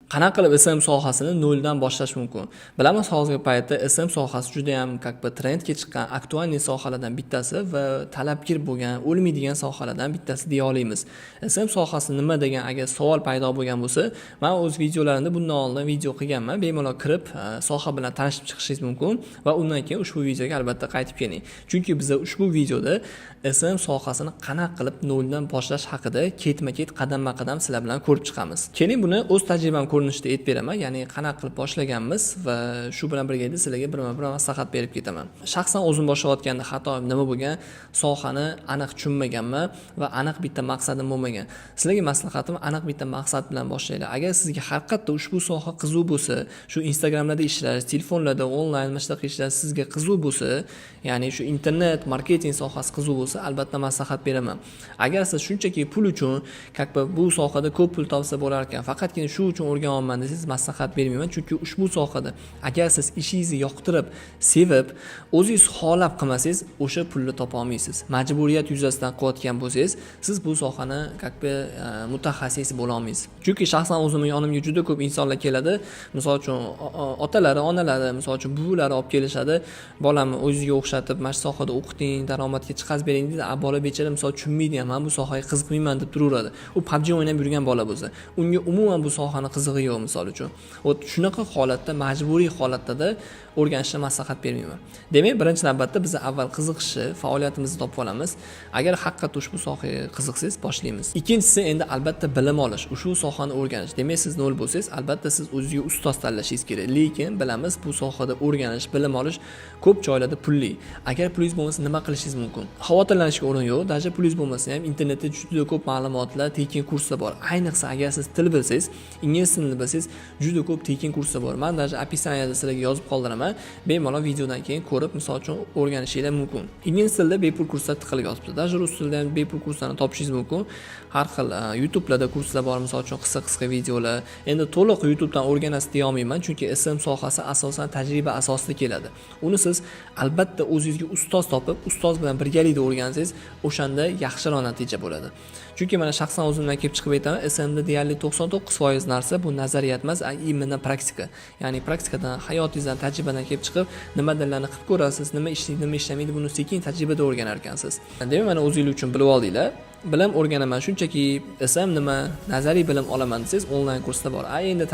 Qanaqa qilib SM sohasini noldan boshlash mumkin? Bilamiz, hozirgi paytda SM sohasi juda ham trendga chiqqan aktualniy sohalardan bittasi va talabgir bo'lgan, o'lmaydigan sohalardan bittasi deya olamiz. SM sohasi nima degan agar savol paydo bo'lgan bo'lsa, men o'z videolarimda bundan oldin video qilganman. Bemalol kirib, soha bilan tanishib chiqishingiz mumkin va undan keyin ushbu videoga albatta qaytib keling. Chunki biz ushbu videoda SM sohasini qanaqa qilib noldan boshlash haqida ketma-ket qadamma-qadam sizlar bilan ko'rib chiqamiz. Keling, buni o'z tajribam ko'rinishida aytib beraman, ya'ni qanaqa qilib boshlaganmiz va shu bilan birga sizlarga birma-bir maslahat berib ketaman. Shaxsan o'zim boshlayotganda xatoim nima bo'lgan, sohani aniq tushunmaganman va aniq bitta maqsadim bo'lmagan. Sizlarga maslahatim aniq bitta maqsad bilan boshlanglar. Agar sizga haqiqatda ushbu soha qiziq bo'lsa, shu Instagramlarda ishlash, telefonlarda onlayn mashg'ulot qilishlar sizga qiziq bo'lsa, ya'ni shu internet marketing sohasi qiziq bo'lsa, albatta maslahat beraman. Agar siz shunchaki pul uchun, bu sohada ko'p pul topsa bo'lar ekan, faqatgina shu uchun o'rganyapman desangiz, maslahat bermayman. Chunki ushbu sohada agar siz ishingizni yoqtirib, sevib, o'zingiz xohlab qilmasangiz, o'sha pulni topa olmaysiz. Majburiyat yuzasidan qilayotgan bo'lsangiz, siz bu sohani mutaxassis bo'la olmaysiz. Chunki shaxsan o'zimning yonimga juda ko'p insonlar keladi. Misol uchun otalari, onalari, misol uchun buvilari olib kelishadi. Bolamni o'ziga o'xshatib, mana shu sohada o'qiting, daromadga chiqaz bering deydi. Bola bechara misol tushunmaydi ham, men bu sohaga qiziqmayman deb turaveradi. U PUBG o'ynab yurgan bola bo'lsa, unga umuman bu sohani qizig'i yo'q misol uchun. Shunaqa holatda, majburiy holatda o'rganishni maslahat bermayman. Demak, birinchi navbatda biz avval qiziqishi, faoliyatimizni topib olamiz. Agar haqiqatda ushbu sohaga qiziqsangiz, boshlaymiz. Ikkinchisi endi albatta bilim olish, ushbu sohani o'rganish. Demak, siz nol bo'lsangiz, albatta siz o'zingizga ustoz tanlashingiz kerak. Lekin bilamiz, bu sohada o'rganish, bilim olish ko'p joylarda pulli. Agar pulingiz bo'lmasa, nima qilishingiz mumkin? Xavotirlanishga o'rin yo'q. Даже pulingiz bo'lmasa ham internetda juda ko'p ma'lumotlar, tekin kurslar bor. Ayniqsa agar siz til bilsangiz, ingliz tilini bilsangiz, juda ko'p tekin kurslar bor. Men даже описаниеda sizlarga yozib qoldiraman. Bemalol videodan keyin ko'rib, misol uchun o'rganishingiz mumkin. Ingliz tilida bepul kurslar tiqilib yotibdi. Даже rus tilida ham bepul kurslarni topishingiz mumkin. Har xil YouTube'larda kurslar bor, misol uchun qisqa videolar. Endi to'liq YouTube'dan o'rganasiz deya olmayman, chunki SM sohasi asosan tajriba asosida keladi. Uni siz albatta o'zingizga ustoz topib, ustoz bilan birgalikda o'rgansangiz, o'shanda yaxshiroq natija bo'ladi. Chunki mana shaxsan o'zimdan kelib chiqib aytaman, SMda deyarli 99% narsa bu nazariyat emas, imенно praktika. Ya'ni praktikadan, hayotingizdan, tajribadan kelib chiqib, nimalarni qilib ko'rasiz, nima ishlaydi, nima ishlamaydi, buni sekin tajribada o'rganar ekansiz. Demak, mana o'zingiz uchun bilib oldinglar. Bilim o'rganaman, shunchaki SM nima, nazariy bilim olaman desangiz, onlayn kurslar bor. Endi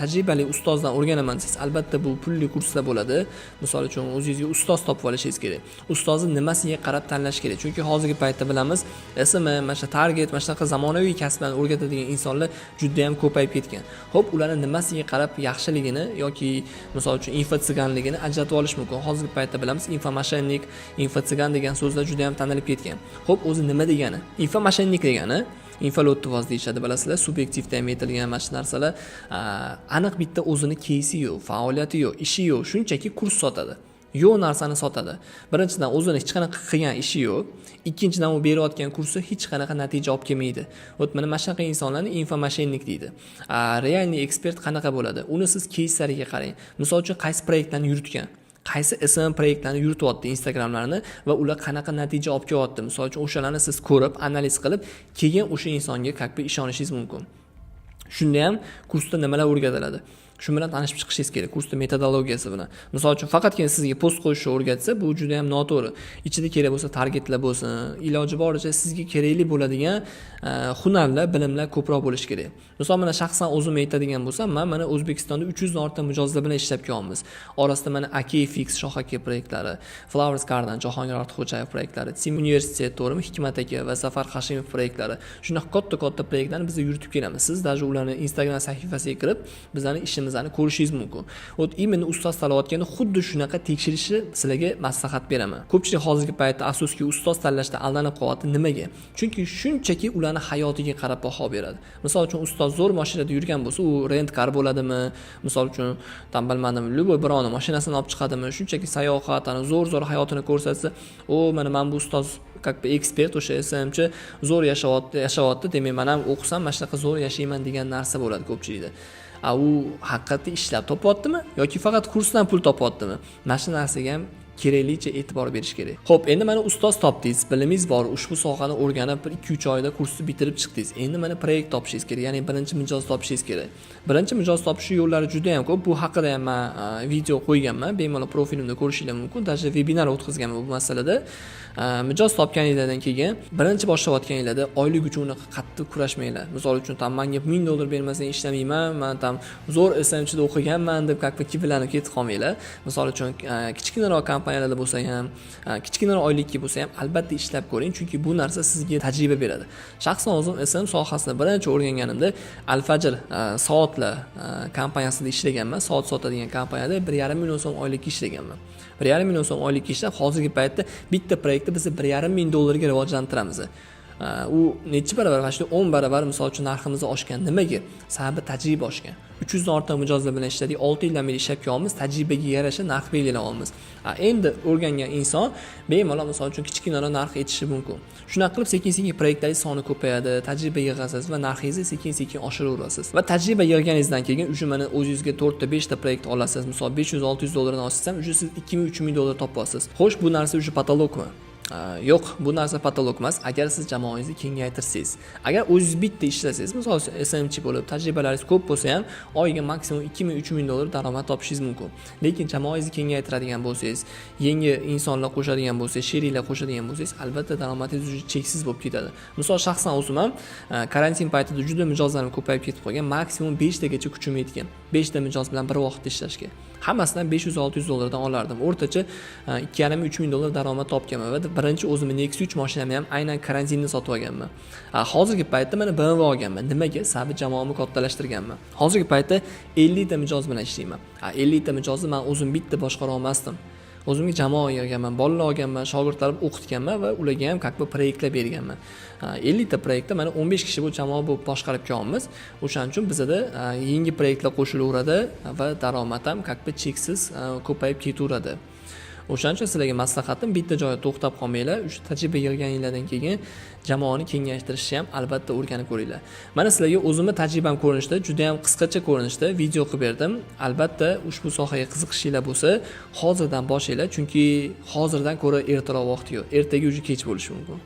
tajribali ustozdan o'rganaman desangiz, albatta bu pulli kurslar bo'ladi. Misol uchun o'zingizga ustoz topib olishingiz kerak. Ustozni nimasiga qarab tanlash kerak. Chunki hozirgi paytda bilamiz, SM, mana target, mana shunaqa zamonaviy kasblarni o'rgatadigan insonlar juda ham ko'payib ketgan. Xo'p, ularning nimasiga qarab yaxshiligini yoki misol uchun info-tsiganligini ajratib olish mumkin. Hozirgi paytda bilamiz, info-moshennik, info-tsigan degan so'zlar juda ham tanilib ketgan. Xo'p, o'zi nima degani? Info-moshennik degani infolotvoz deyishadi, bilasizlar, subyektivda ham aytilgan mana shu narsalar aniq bitta o'zini кейsi yo'q, faoliyati yo'q, ishi yo'q, shunchaki kurs sotadi. Yo'q narsani sotadi. Birinchidan o'zini hech qanaqa qilgan ishi yo'q. Ikkinchidan u berayotgan kursi hech qanaqa natija olib kelmaydi. Mana shunaqa insonlarni info-moshennik deydi. Realniy ekspert qanaqa bo'ladi? Uni siz кейslariga qarang. Misol uchun qaysi proyektlarni yuritgan, qaysi SM proyektlarni yurityapti Instagramlarni va ular qanaqa natija olib kelyapti. Misol uchun o'shalarni siz ko'rib, analiz qilib, keyin o'sha insonga ishonishingiz mumkin. Shunda ham kursda nimalar o'rgatiladi? Shu bilan tanishib chiqishingiz kerak, kursda metodologiyasi bilan. Misol uchun faqatgina sizga post qo'yishni o'rgatsa, bu juda ham noto'g'ri. Ichida kerak bo'lsa targetlar bo'lsin, iloji boricha sizga kerakli bo'ladigan hunarlar, bilimlar ko'proq bo'lishi kerak. Misol mana shaxsan o'zim aytadigan bo'lsam, men mana O'zbekistonda 300 dan ortiq mijozlar bilan ishlab kelyapmiz. Orasida mana AKFX, Shoh aka proyektlari, Flowers Garden, Jahongir Ortiqxo'jayev proyektlari, Sim universitet, to'g'rimi, Hikmat aka va Zafar Hashimov proyektlari. Shunaqa katta proyektlarni biz yuritib kelamiz. Siz даже ularning Instagram sahifasiga kirib, bizlarning ishimizni ko'rishingiz mumkin. Imенно ustoz tanlayotganda xuddi shunaqa tekshirishni sizlarga maslahat beraman. Ko'pchilik hozirgi paytda afsuski ustoz tanlashda aldanib qolyapti. Nimaga? Chunki shunchaki ularning hayotiga qarab baho beradi. Misol uchun ustoz zo'r mashinada yurgan bo'lsa, u rent kar bo'ladimi? Misol uchun bilmadim, любой birovni mashinasini olib chiqadimi? Shunchaki sayohat, zo'r hayotini ko'rsatsa, mana men bu ustoz ekspert, o'sha SMchi zo'r yashayapti, demak men ham o'qisam, mana shunaqa zo'r yashayman degan narsa bo'ladi ko'pchilikda. U haqiqatda ishlab topyaptimi yoki faqat kursdan pul topyaptimi? Mana shu narsaga ham keraklicha e'tibor berish kerak. Xo'p, endi mana ustoz topdingiz, bilimingiz bor, ushbu sohani o'rganib 1-2-3 oyda kursni bitirib chiqdingiz. Endi mana proyekt topishingiz kerak, ya'ni birinchi mijoz topishingiz kerak. Birinchi mijoz topish yo'llari juda ham ko'p. Bu haqida ham men video qo'yganman, bemalol profilimda ko'rishingiz mumkin. Даже vebinar o'tkazganman bu masalada. Mijoz topganingizdan keyin birinchi boshlayotganingizda oylik uchun qattiq kurashmanglar. Misol uchun menga $1000 bermasang ishlamayman, men zo'r SMchda o'qiganman deb kibirlanib ketib qolmanglar. Misol uchun kichkinaroq kompaniyalarda bo'lsa ham, kichkinaroq oylikki bo'lsa ham albatta ishlab ko'ring, chunki bu narsa sizga tajriba beradi. Shaxsan o'zim SM sohasini birinchi o'rganganimda Al-Fajr soatlar kompaniyasida ishlaganman. Soat sotadigan kompaniyada 1,5 million so'm oylikka ishlaganman. 1,5 million so'm oylikka ishlab, hozirgi paytda bitta proyektni biz $1,5 ming ga rivojlantiramiz. U necha barobar, mana 10 barobar misol uchun narximiz oshgan. Nimaga? Sababi tajriba oshgan. 300 dan ortiq mijozlar bilan ishladik, 6 yildan beri ishlab kelyapmiz, tajribaga yarasha narx belgilayapmiz. Endi o'rgangan inson bemalol misol uchun kichkinaroq narx aytishi mumkin. Shunaqa qilib sekin-sekin proyektlar soni ko'payadi, tajriba yig'asiz va narxingizni sekin-sekin oshiraverasiz. Va tajriba yig'ganingizdan keyin uje mana o'zingizga 4 ta 5 ta proyekt olasiz. Misol $500-600 dan ochsam, uje siz $2000-3000 topasiz. Xo'sh, bu narsa uje patologmi? Yo'q, bu narsa patolog emas. Agar siz jamoangizni kengaytirsangiz, agar o'zingiz bitta ishlasangiz, misol SMchi bo'lib, tajribalaringiz ko'p bo'lsa ham, oyiga maksimum $2000-3000 daromad topishingiz mumkin. Lekin jamoangizni kengaytiradigan bo'lsangiz, yangi insonlar qo'shadigan bo'lsangiz, sheriklar qo'shadigan bo'lsangiz, albatta daromadingiz juda cheksiz bo'lib ketadi. Misol shaxsan o'zim ham karantin paytida juda mijozlarim ko'payib ketib qolgan, maksimum 5 tagacha kuchim yetgan. 5 ta mijoz bilan bir vaqtda ishlashga. Hammasidan $500-600 dan olardim. O'rtacha $2,5-3,000 daromad topganman va birinchi o'zimning Nexus 3 mashinamni ham aynan karantinda sotib olganman. Hozirgi paytda mana BMW olganman. Nimaga? Sababi jamoamni kattalashtirganman. Hozirgi paytda 50 ta mijoz bilan ishlayman. 50 ta mijozni men o'zim bitta boshqara olmasdim. O'zimga jamoa yig'ganman, bolalar olganman, shogirdlarim o'qitganman va ularga ham proyektlar berganman. 50 ta proyektda mana 15 kishi bu jamoa bo'lib boshqarib kelyapmiz. O'shaning uchun bizda yangi proyektlar qo'shilaveradi va daromad ham cheksiz ko'payib ketaveradi. O'shaning uchun sizlarga maslahatim, bitta joyda to'xtab qolmanglar. O'sha tajriba yig'ganingizdan keyin jamoani kengaytirishni ham albatta o'rganib ko'ringlar. Mana sizlarga o'zimning tajribam ko'rinishda, juda ham qisqacha ko'rinishda video qilib berdim. Albatta, ushbu sohaga qiziqishinglar bo'lsa, hozirdan boshlanglar, chunki hozirdan ko'ra ertaroq vaqt yo'q. Ertaga uje kech bo'lishi mumkin.